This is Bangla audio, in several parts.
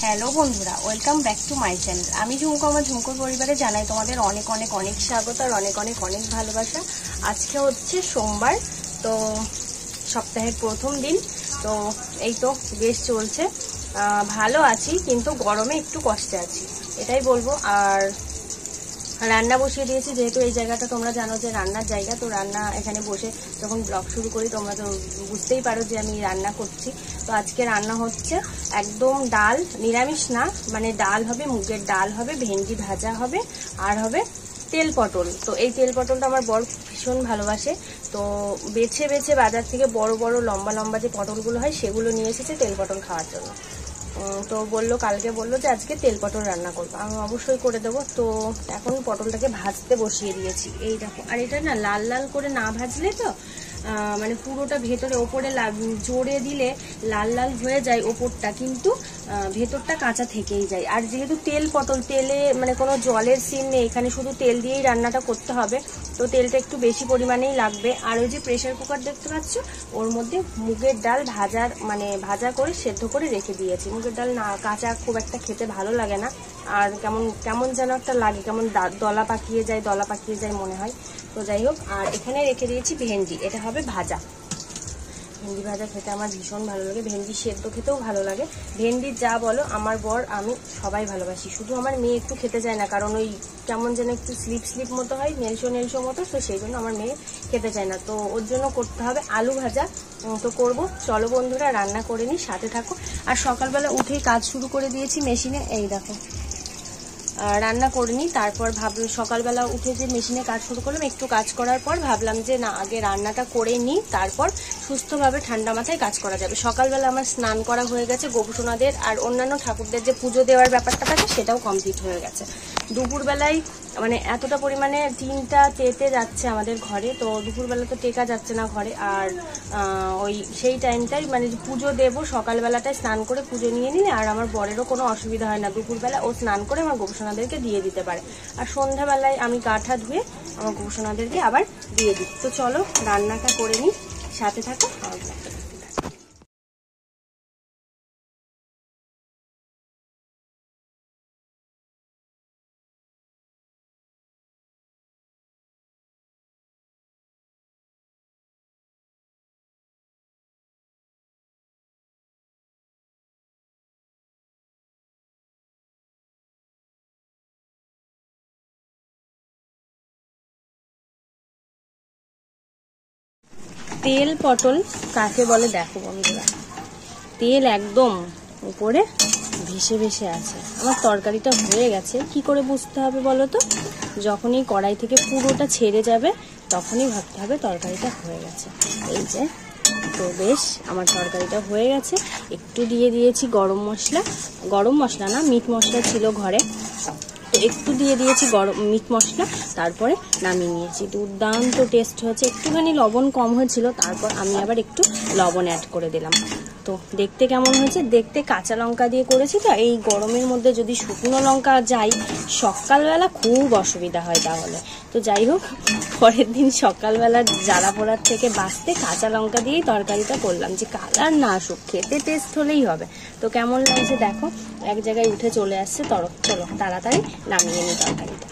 হ্যালো বন্ধুরা, welcome back to my channel. আমি ঝুমকো, আমার ঝুমকোর পরিবারে জানাই তোমাদের অনেক অনেক অনেক স্বাগত আর অনেক অনেক অনেক ভালোবাসা। আজকে হচ্ছে সোমবার, তো সপ্তাহের প্রথম দিন। তো এই তো বেশ চলছে, ভালো আছি, কিন্তু গরমে একটু কষ্টে আছি এটাই বলবো। আর রান্না বসিয়ে দিয়েছি, যেহেতু এই জায়গাটা তোমরা জানো যে রান্নার জায়গা, তো রান্না এখানে বসে যখন ব্লগ শুরু করি তোমরা তো বুঝতেই পারো যে আমি রান্না করছি। তো আজকে রান্না হচ্ছে একদম ডাল, নিরামিষ না, মানে ডাল হবে, মুগের ডাল হবে, ভেন্ডি ভাজা হবে, আর হবে তেল পটল। তো এই তেল পটলটা আমার বর ভীষণ ভালোবাসে, তো বেছে বেছে বাজার থেকে বড় বড় লম্বা লম্বা যে পটলগুলো হয় সেগুলো নিয়ে এসেছে তেল পটল খাওয়ার জন্য। তো বললো, কালকে বললো যে আজকে তেল পটল রান্না করবো, আমি অবশ্যই করে দেবো। তো এখন পটলটাকে ভাজতে বসিয়ে দিয়েছি, এই দেখো। আর এটা না লাল লাল করে না ভাজলে তো মানে পুরোটা ভেতরে, ওপরে জোরে দিলে লাল লাল হয়ে যায় ওপরটা, কিন্তু ভেতরটা কাঁচা থেকেই যায়। আর যেহেতু তেল পটল, তেলে মানে কোনো জলের সিন নেই, এখানে শুধু তেল দিয়েই রান্নাটা করতে হবে, তো তেলটা একটু বেশি পরিমাণেই লাগবে। আর ওই যে প্রেসার কুকার দেখতে পাচ্ছ, ওর মধ্যে মুগের ডাল ভাজা করে সেদ্ধ করে রেখে দিয়েছি। মুগের ডাল না কাঁচা খুব একটা খেতে ভালো লাগে না, আর কেমন যেন একটা লাগে, কেমন দলা পাকিয়ে যায় মনে হয়। তো যাই হোক, আর এখানে রেখে দিয়েছি ভেন্ডি, এটা হবে ভাজা। ভেন্ডি ভাজা খেতে আমার ভীষণ ভালো লাগে, ভেন্ডি সেদ্ধ খেতেও ভালো লাগে। ভেন্ডি যা বলো, আমার বর আমি সবাই ভালোবাসি, শুধু আমার মেয়ে একটু খেতে চায় না, কারণ ওই কেমন যেন একটু স্লিপ মতো হয়, নেলসো মতো, তো সেই জন্য আমার মেয়ে খেতে চায় না। তো ওর জন্য করতে হবে আলু ভাজা, তো করব। চলো বন্ধুরা, রান্না করে নিই, সাথে থাকো। আর সকালবেলা উঠেই কাজ শুরু করে দিয়েছি মেশিনে, এই দেখো রান্না করে নিই। তারপর ভাবলাম, সকালবেলা উঠে যে মেশিনে কাজ শুরু করলাম, একটু কাজ করার পর ভাবলাম যে না, আগে রান্নাটা করে নিই, তারপর সুস্থভাবে ঠান্ডা মাথায় কাজ করা যাবে। সকালবেলা আমার স্নান করা হয়ে গেছে, গোপুসোনাদের আর অন্যান্য ঠাকুরদের যে পুজো দেওয়ার ব্যাপারটা থাকে সেটাও কমপ্লিট হয়ে গেছে। দুপুরবেলায় মানে এতটা পরিমাণে টিনটা তেতে যাচ্ছে আমাদের ঘরে, তো দুপুরবেলা তো টেকা যাচ্ছে না ঘরে। আর ওই সেই টাইমটাই মানে পুজো দেবো, সকালবেলাটায় স্নান করে পুজো নিয়ে নিলে আর আমার বরেরও কোনো অসুবিধা হয় না, দুপুরবেলা ও স্নান করে আমার গোপুসোনাদেরকে দিয়ে দিতে পারে। আর সন্ধ্যাবেলায় আমি কাঠা ধুয়ে আমার গোপুসোনাদেরকে আবার দিয়ে দিই। তো চলো রান্নাটা করে নিই, সাথে থাকো। তেল পটল কাকে বলে দেখো বন্ধুরা, তেল একদম উপরে ভেসে ভেসে আছে। আমার তরকারিটা হয়ে গেছে, কি করে বুঝতে হবে বলো তো? যখনই কড়াই থেকে পুরোটা ছেড়ে যাবে তখনই ভাবতে হবে তরকারিটা হয়ে গেছে। এই যে, তো বেশ আমার তরকারিটা হয়ে গেছে। একটু দিয়ে দিয়েছি গরম মশলা না, মিট মশলা ছিল ঘরে, তো একটু দিয়ে দিয়েছি মিট মশলা, তারপরে নামিয়ে নিয়েছি। দুর্দান্ত টেস্ট হয়েছে। একটুখানি লবণ কম হয়েছিল, তারপর আমি আবার একটু লবণ অ্যাড করে দিলাম। তো দেখতে কেমন হয়েছে? দেখতে কাঁচা লঙ্কা দিয়ে করেছি, তো এই গরমের মধ্যে যদি শুকনো লঙ্কা যাই সকালবেলা খুব অসুবিধা হয় তাহলে। তো যাই হোক, পরের দিন সকালবেলা জ্বালা পোড়ার থেকে বাঁচতে কাঁচা লঙ্কা দিয়েই তরকারিটা করলাম, যে কালার না আসুক, খেতে টেস্ট হলেই হবে। তো কেমন লাগছে দেখো, এক জায়গায় উঠে চলে আসছে। চলো তাড়াতাড়ি নামিয়ে নিই তরকারিটা।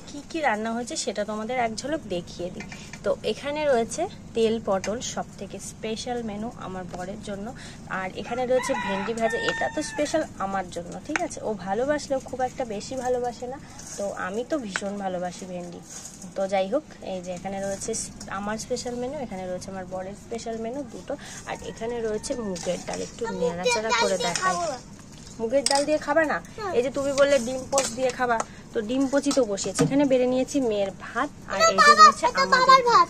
কি কি রান্না হয়েছে সেটা তোমাদের এক ঝলক দেখিয়ে দিই। তো এখানে রয়েছে তেল পটল, সব থেকে স্পেশাল মেনু আমার বরের জন্য। আর এখানে রয়েছে ভেন্ডি ভাজা, এটা তো স্পেশাল আমার জন্য, ঠিক আছে? ও ভালোবাসলেও খুব একটা বেশি ভালোবাসে না, তো আমি তো ভীষণ ভালোবাসি ভেন্ডি। তো যাই হোক, এই যে এখানে রয়েছে আমার স্পেশাল মেনু, এখানে রয়েছে আমার বরের স্পেশাল মেনু দুটো, আর এখানে রয়েছে মুগের ডাল। একটু নাড়াচাড়া করে দেখাই। মুগের ডাল দিয়ে খাবা না? এই যে তুমি বললে ডিম পোচ দিয়ে খাবা, তো ডিম পোচই তো বসিয়েছি। এখানে বেড়ে নিয়েছি মেয়ের ভাত, আর এই যে রয়েছে আমাদের ভাত।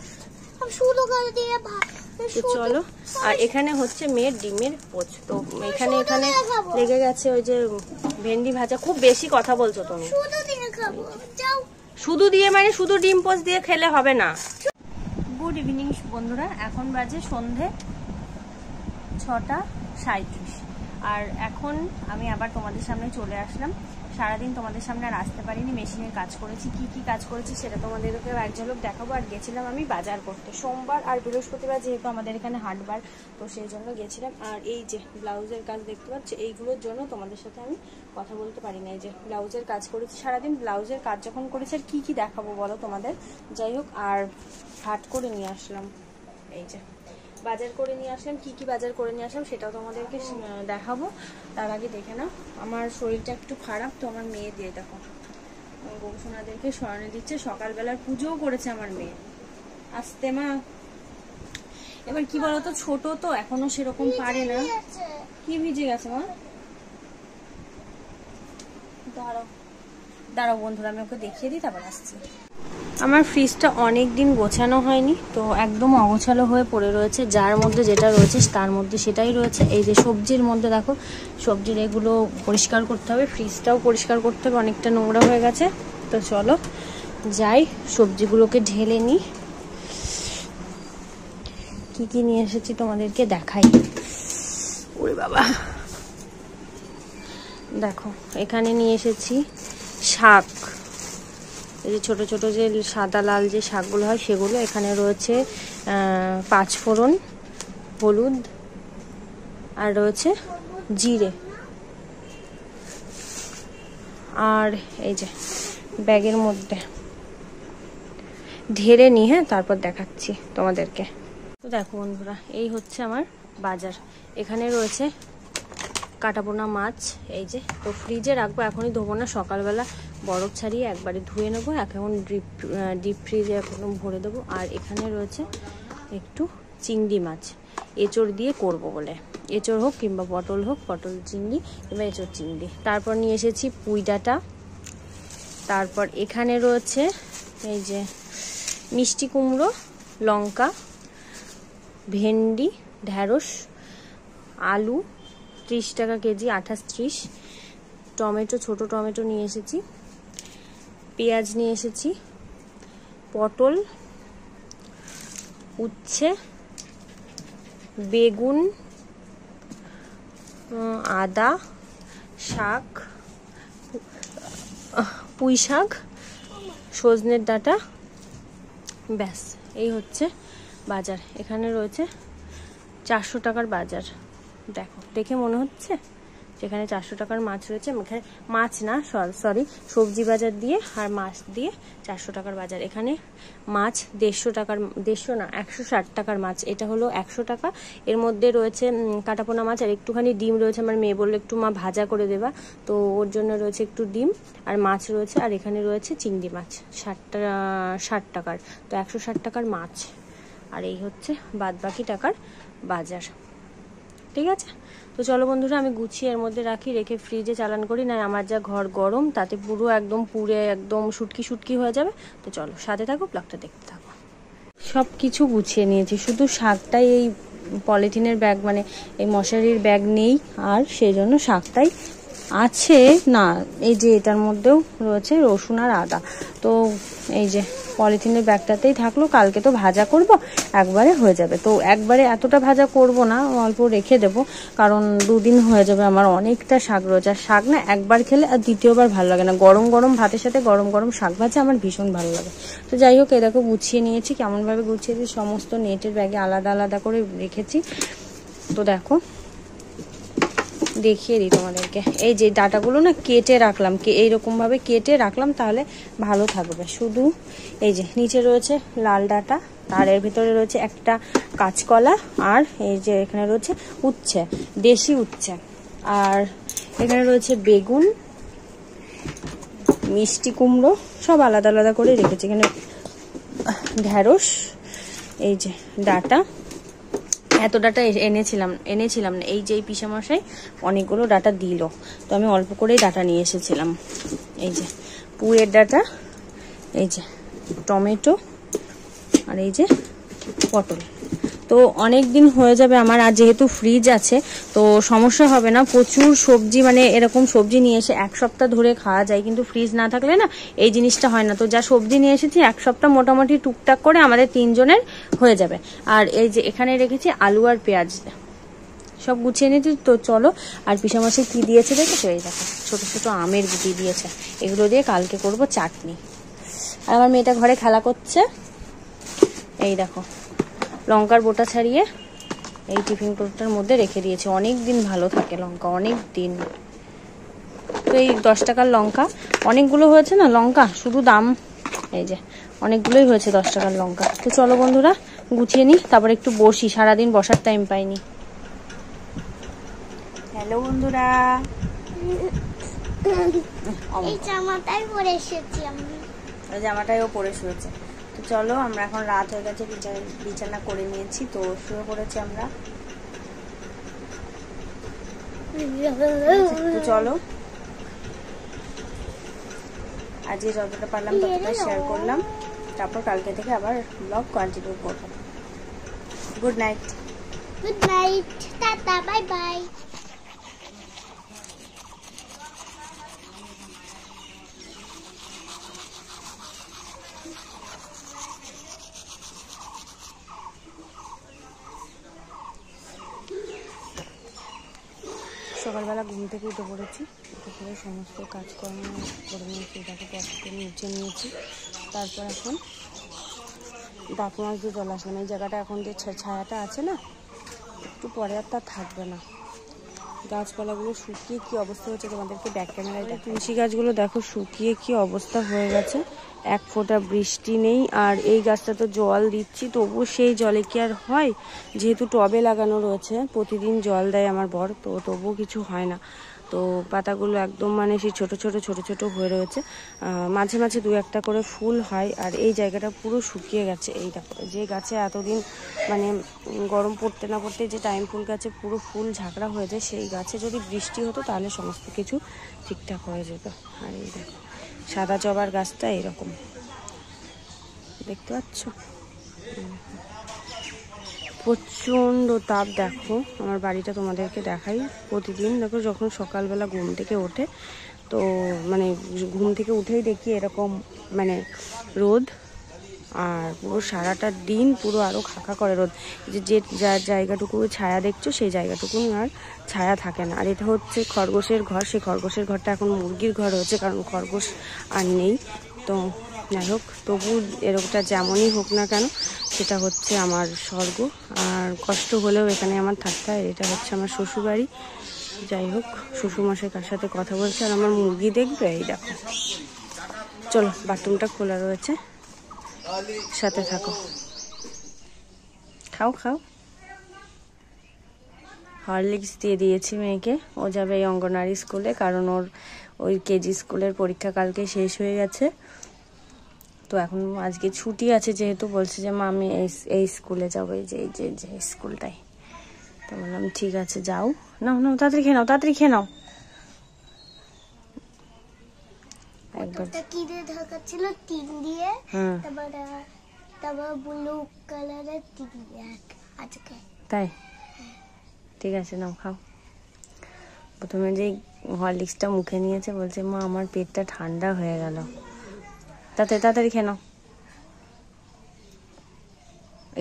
তো চলো, আর এখানে হচ্ছে মেয়ের ডিমের পোচ। তো এখানে লেগে গেছে ওই যে ভেন্ডি ভাজা। খুব বেশি কথা বলছো তুমি। শুধু দিয়ে মানে শুধু ডিম পোচ দিয়ে খেলে হবে না। গুড ইভিনিং বন্ধুরা, এখন বাজে সন্ধে 6:37। আর এখন আমি আবার তোমাদের সামনে চলে আসলাম। সারাদিন তোমাদের সামনে আর আসতে পারিনি, মেশিনের কাজ করেছি। কি কি কাজ করেছি সেটা তোমাদেরকে এক ঝলক দেখাবো। আর গেছিলাম আমি বাজার করতে সোমবার আর বৃহস্পতিবার, যেহেতু আমাদের এখানে হাটবার, তো সেই জন্য গেছিলাম। আর এই যে ব্লাউজের কাজ দেখতে পাচ্ছি, এইগুলোর জন্য তোমাদের সাথে আমি কথা বলতে পারি না। এই যে ব্লাউজের কাজ করেছি সারাদিন। ব্লাউজের কাজ যখন করেছি আর কি কি দেখাবো বলো তোমাদের। যাই হোক, আর হাট করে নিয়ে আসলাম, এই যে বাজার করে নিয়ে আসলাম। কি কি বাজার করে নিয়ে আসলাম সেটাও তোমাদেরকে দেখাবো। তার আগে দেখে নাও, আমার শরীরটা একটু খারাপ, তো আমার মেয়ে দিয়ে দেখো গৌসোনাদেরকে স্মরণে দিচ্ছে। সকালবেলার পুজোও করেছে আমার মেয়ে। আসতে মা। এবার কি বলতো, ছোট তো এখনো সেরকম পারে না। কি ভিজে গেছে মা? দাঁড়াও দাঁড়াও বন্ধুরা, আমি ওকে দেখিয়ে দিই, তারপর আসছি। আমার ফ্রিজটা অনেক দিন গোছানো হয়নি, তো একদম অগোছালো হয়ে পড়ে রয়েছে। যার মধ্যে যেটা রয়েছে তার মধ্যে সেটাই রয়েছে। এই যে সবজির মধ্যে দেখো, সবজির এগুলো পরিষ্কার করতে হবে, ফ্রিজটাও পরিষ্কার করতে হবে, অনেকটা নোংরা হয়ে গেছে। তো চলো যাই, সবজিগুলোকে ঢেলে নিই। কি কি নিয়ে এসেছি তোমাদেরকে দেখাই। ওরে বাবা, দেখো এখানে নিয়ে এসেছি শাক। এই যে ছোট ছোট যে সাদা লাল যে শাকগুলো হয় সেগুলো। এখানে রয়েছে পাঁচফোড়ন, হলুদ, আর রয়েছে জিরে। আর এই যে ব্যাগের মধ্যে ঢেলে নিই, হ্যাঁ তারপর দেখাচ্ছি তোমাদেরকে। তো দেখো বন্ধুরা, এই হচ্ছে আমার বাজার। এখানে রয়েছে কাটাপোনা মাছ, এই যে। তো ফ্রিজে রাখবো, এখনই ধোবো না, সকালবেলা বরফ ছাড়িয়ে একবারে ধুয়ে নেবো। এখন ডিপ ফ্রিজে এখন ভরে দেবো। আর এখানে রয়েছে একটু চিংড়ি মাছ, এঁচড় দিয়ে করব বলে। এঁচড় হোক কিংবা পটল হোক, পটল চিংড়ি কিংবা এঁচড় চিংড়ি। তারপর নিয়ে এসেছি পুঁই ডাঁটা। তারপর এখানে রয়েছে এই যে মিষ্টি কুমড়ো, লঙ্কা, ভেন্ডি, ঢ্যাঁড়স, আলু 30 টাকা কেজি, 28-30। টমেটো, ছোট টমেটো নিয়ে এসেছি। পেঁয়াজ নিয়ে এসেছি, পটল, উচ্ছে, বেগুন, আদা, শাক, পুঁই শাক, সজনের ডাঁটা। ব্যাস, এই হচ্ছে বাজার। এখানে রয়েছে 400 টাকার বাজার। দেখো, দেখে মনে হচ্ছে যেখানে 400 টাকার মাছ রয়েছে। এখানে মাছ না, সরি, সবজি বাজার দিয়ে আর মাছ দিয়ে 400 টাকার বাজার। এখানে মাছ 150 টাকার, 150 না 160 টাকার মাছ। এটা হলো 100 টাকা। এর মধ্যে রয়েছে কাটাপোনা মাছ আর একটুখানি ডিম রয়েছে। আমার মেয়ে বললো একটু মা ভাজা করে দেবা, তো ওর জন্য রয়েছে একটু ডিম আর মাছ রয়েছে। আর এখানে রয়েছে চিংড়ি মাছ 60 টাকার। তো 160 টাকার মাছ। আর এই হচ্ছে বাদবাকি টাকার বাজার। ঠিক আছে, তো চলো বন্ধুরা, আমি গুছিয়ে এর মধ্যে রাখি, রেখে ফ্রিজে চালান করি। না আমার যা ঘর গরম, তাতে পুরো একদম পুড়ে একদম শুটকি হয়ে যাবে। তো চলো সাথে থাকো, ব্লগটা দেখতে থাকো। সব কিছু গুছিয়ে নিয়েছি, শুধু শাকটাই এই পলিথিনের ব্যাগ, মানে এই মশারির ব্যাগ নেই, আর সেই জন্য শাকটাই আছে। না, এই যে এটার মধ্যেও রয়েছে রসুন আর আদা। তো এই যে পলিথিনের ব্যাগটাতেই থাকলো, কালকে তো ভাজা করব, একবারে হয়ে যাবে। তো একবারে এতটা ভাজা করব না, অল্প রেখে দেব, কারণ 2 দিন হয়ে যাবে। আমার অনেকটা শাক রয়েছে, আর শাক না একবার খেলে আর দ্বিতীয়বার ভালো লাগে না। গরম গরম ভাতের সাথে গরম গরম শাক ভাজা আমার ভীষণ ভালো লাগে। তো যাই হোক, এই দেখো গুছিয়ে নিয়েছি। কেমনভাবে গুছিয়েছি, সমস্ত নেটের ব্যাগে আলাদা আলাদা করে রেখেছি। তো দেখো দেখিয়ে দিই তোমাদেরকে। এই যে ডাটাগুলো না কেটে রাখলাম, এইরকম ভাবে কেটে রাখলাম, তাহলে ভালো থাকবে। শুধু এই যে নিচে রয়েছে লাল ডাটা, আর এর ভিতরে রয়েছে একটা কাঁচকলা, আর এই যে এখানে রয়েছে উচ্ছে, দেশি উচ্ছে, আর এখানে রয়েছে বেগুন, মিষ্টি কুমড়ো, সব আলাদা আলাদা করে রেখেছি। এখানে ঢ্যাঁড়স, এই যে ডাটা, এত ডাটা এনেছিলাম না। এই যে পিসামশাই অনেকগুলো ডাটা দিল, তো আমি অল্প করেই ডাটা নিয়ে এসেছিলাম। এই যে পুঁইয়ের ডাটা, এই যে টমেটো, আর এই যে পটল। তো অনেক দিন হয়ে যাবে আমার। আর যেহেতু ফ্রিজ আছে তো সমস্যা হবে না। প্রচুর সবজি, মানে এরকম সবজি নিয়ে এসে 1 সপ্তাহ ধরে খাওয়া যায়, কিন্তু ফ্রিজ না থাকলে না এই জিনিসটা হয় না। তো যা সবজি নিয়ে এসেছি 1 সপ্তাহ মোটামুটি টুকটাক করে আমাদের 3 জনের হয়ে যাবে। আর এই যে এখানে রেখেছি আলু আর পেঁয়াজ, সব গুছিয়ে নিয়েছি। তো চলো, আর পিসামশাই কি দিয়েছে দেখেছো, এই দেখো ছোট ছোট আমের গুটি দিয়েছে, এগুলো দিয়ে কালকে করব চাটনি। আর আমার মেয়েটা ঘরে খেলা করছে। এই দেখো লঙ্কার বোটা ছাড়িয়ে এই টিফিন কৌটোটার মধ্যে রেখে দিয়েছে, অনেক দিন ভালো থাকে লঙ্কা, অনেক দিন। তো এই 10 টাকার লঙ্কা, অনেকগুলো হয়েছে না লঙ্কা, শুধু দাম এই যে অনেকগুলোই হয়েছে 10 টাকার লঙ্কা। তো চলো বন্ধুরা গুছিয়ে নিই, তারপর একটু বসি, সারাদিন বসার টাইম পাইনি। হ্যালো বন্ধুরা, এই জামাটাই পরে এসেছি আমি, ওই জামাটাই ও পরে শুয়েছে। তো চলো, আমরা এখন রাত হয়ে গেছে, বিছানা করে নিয়েছি, তো শুয়ে পড়েছি আমরা। তো চলো, আজকে যতটা পারলাম ততটা শেয়ার করলাম, তারপর কালকে থেকে আবার ব্লগ কন্টিনিউ করবো। Good night. Good night, tata, bye bye. সকালবেলা ঘুম থেকে উঠে পড়েছি, উঠে পড়ে সমস্ত কাজকর্ম করে নিয়েছি, তাকে পছন্দ মুছে নিয়েছি। তারপর এখন দাঁত মাজতে চলে আসলাম। এই জায়গাটা এখন যে ছায়াটা আছে না, একটু পরে আর তা থাকবে না। গাছপালাগুলো শুকিয়ে কি অবস্থা হয়েছে তোমাদেরকে ব্যাক ক্যামেরায় দেখো। তুলসী গাছগুলো দেখো শুকিয়ে কি অবস্থা হয়ে গেছে, এক ফোঁটা বৃষ্টি নেই। আর এই গাছটা তো জল দিচ্ছি, তবু সেই জলে কি আর হয়, যেহেতু টবে লাগানো রয়েছে, প্রতিদিন জল দেয় আমার বর, তো তবুও কিছু হয় না। তো পাতাগুলো একদম মানে সেই ছোট ছোট হয়ে রয়েছে, মাঝে মাঝে 2-1টা করে ফুল হয়। আর এই জায়গাটা পুরো শুকিয়ে গেছে। এই দেখো, যে গাছে এতদিন মানে গরম পড়তে না পড়তে যে টাইম ফুল গাছে পুরো ফুল ঝাঁকড়া হয়ে যায়, সেই গাছে যদি বৃষ্টি হতো তাহলে সমস্ত কিছু ঠিকঠাক হয়ে যেত। আর এই দেখো সাদা জবার গাছটা এরকম দেখতে পাচ্ছ, প্রচণ্ড তাপ। দেখো আমার বাড়িটা তোমাদেরকে দেখাই, প্রতিদিন দেখো যখন সকালবেলা ঘুম থেকে ওঠে, তো মানে ঘুম থেকে উঠেই দেখি এরকম মানে রোদ, আর পুরো সারাটা দিন পুরো আরও খাকা করে রোদ। যে যার জায়গাটুকু ছায়া দেখছো সেই জায়গাটুকু আর ছায়া থাকে না। আর এটা হচ্ছে খরগোশের ঘর, সেই খরগোশের ঘরটা এখন মুরগির ঘর হচ্ছে, কারণ খরগোশ আর নেই। তো যাই হোক, তবু এরকমটা যেমনই হোক না কেন, সেটা হচ্ছে আমার স্বর্গ। আর কষ্ট হলেও এখানে আমার থাকতে হয়, এটা হচ্ছে আমার শ্বশুরবাড়ি। যাই হোক, শ্বশুরমশাই কার সাথে কথা বলছে, আর আমার মুরগি দেখবে। এই দেখো, চলো বাথরুমটা খোলা রয়েছে, সাথে থাকো। খাও খাও। হরলিক্স দিয়ে দিয়েছি মেয়েকে, ও যাবে এই অঙ্গনওয়াড়ি স্কুলে, কারণ ওর ওই কেজি স্কুলের পরীক্ষা কালকে শেষ হয়ে গেছে। তো এখন আজকে ছুটি আছে, যেহেতু বলছে যে মা আমি এই স্কুলে যাবো, এই যে স্কুলটাই। তো বললাম ঠিক আছে যাও, নাও নাও তাড়াতাড়ি খেয়ে নাও, তাড়াতাড়ি খেয়ে নাও। একবার কি দিয়ে ঢাকা ছিল, টিন দিয়ে, তারপর ব্লু কালারের টিন দিয়ে আজকে। তাই ঠিক আছে, নাও খাও। প্রথমে যে হরলিক্সটা মুখে নিয়েছে, বলছে মা আমার পেটটা ঠান্ডা হয়ে গেল। তাড়াতাড়ি খেয়ে নাও,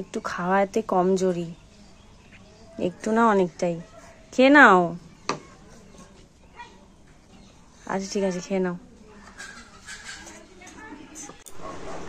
একটু খাওয়াতে কমজোরি, একটু না অনেকটাই, খেয়ে নাও। আচ্ছা ঠিক আছে, খেয়ে নাও।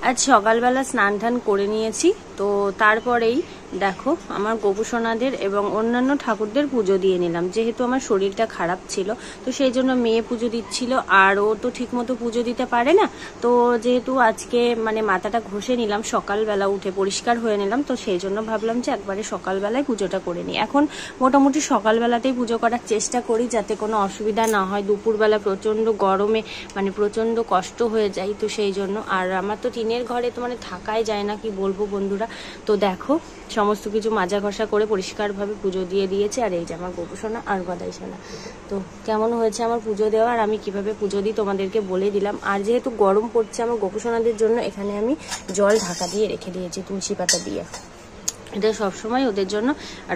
আজ সকালবেলা স্নান টান করে নিয়েছি, তো তারপরেই দেখো আমার গোপুসোনাদের এবং অন্যান্য ঠাকুরদের পুজো দিয়ে নিলাম। যেহেতু আমার শরীরটা খারাপ ছিল, তো সেই জন্য মেয়ে পুজো দিচ্ছিল, আর ও তো ঠিক মতো পুজো দিতে পারে না। তো যেহেতু আজকে মানে মাথাটা ঘষে নিলাম, সকালবেলা উঠে পরিষ্কার হয়ে নিলাম, তো সেই জন্য ভাবলাম যে একবারে সকালবেলায় পুজোটা করে নিই। এখন মোটামুটি সকালবেলাতেই পুজো করার চেষ্টা করি, যাতে কোনো অসুবিধা না হয়। দুপুরবেলা প্রচণ্ড গরমে মানে প্রচণ্ড কষ্ট হয়ে যায়, তো সেই জন্য। আর আমার তো টিনের ঘরে তো মানে থাকাই যায় না, কি বলবো বন্ধুরা। তো দেখো সমস্ত কিছু মাজা ঘষা করে পরিষ্কারভাবে পুজো দিয়ে দিয়েছে। আর এই যে আমার গোপুসোনা আর গদাই সোনা। তো কেমন হয়েছে আমার পুজো দেওয়া, আর আমি কিভাবে পুজো দিই তোমাদেরকে বলে দিলাম। আর যেহেতু গরম পড়ছে, আমার গোপুসোনাদের জন্য এখানে আমি জল ঢাকা দিয়ে রেখে দিয়েছি তুলসী পাতা দিয়ে। এটা সবসময় ওদের জন্য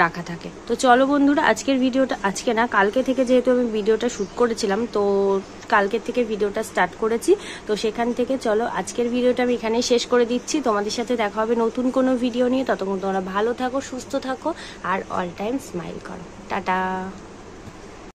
রাখা থাকে। তো চলো বন্ধুরা, আজকের ভিডিওটা, আজকে না কালকে থেকে যেহেতু আমি ভিডিওটা শ্যুট করেছিলাম, তো কালকের থেকে ভিডিওটা স্টার্ট করেছি, তো সেখান থেকে চলো আজকের ভিডিওটা আমি এখানেই শেষ করে দিচ্ছি। তোমাদের সাথে দেখা হবে নতুন কোনো ভিডিও নিয়ে। ততক্ষণ তোমরা ভালো থাকো, সুস্থ থাকো আর অল টাইম স্মাইল করো। টাটা।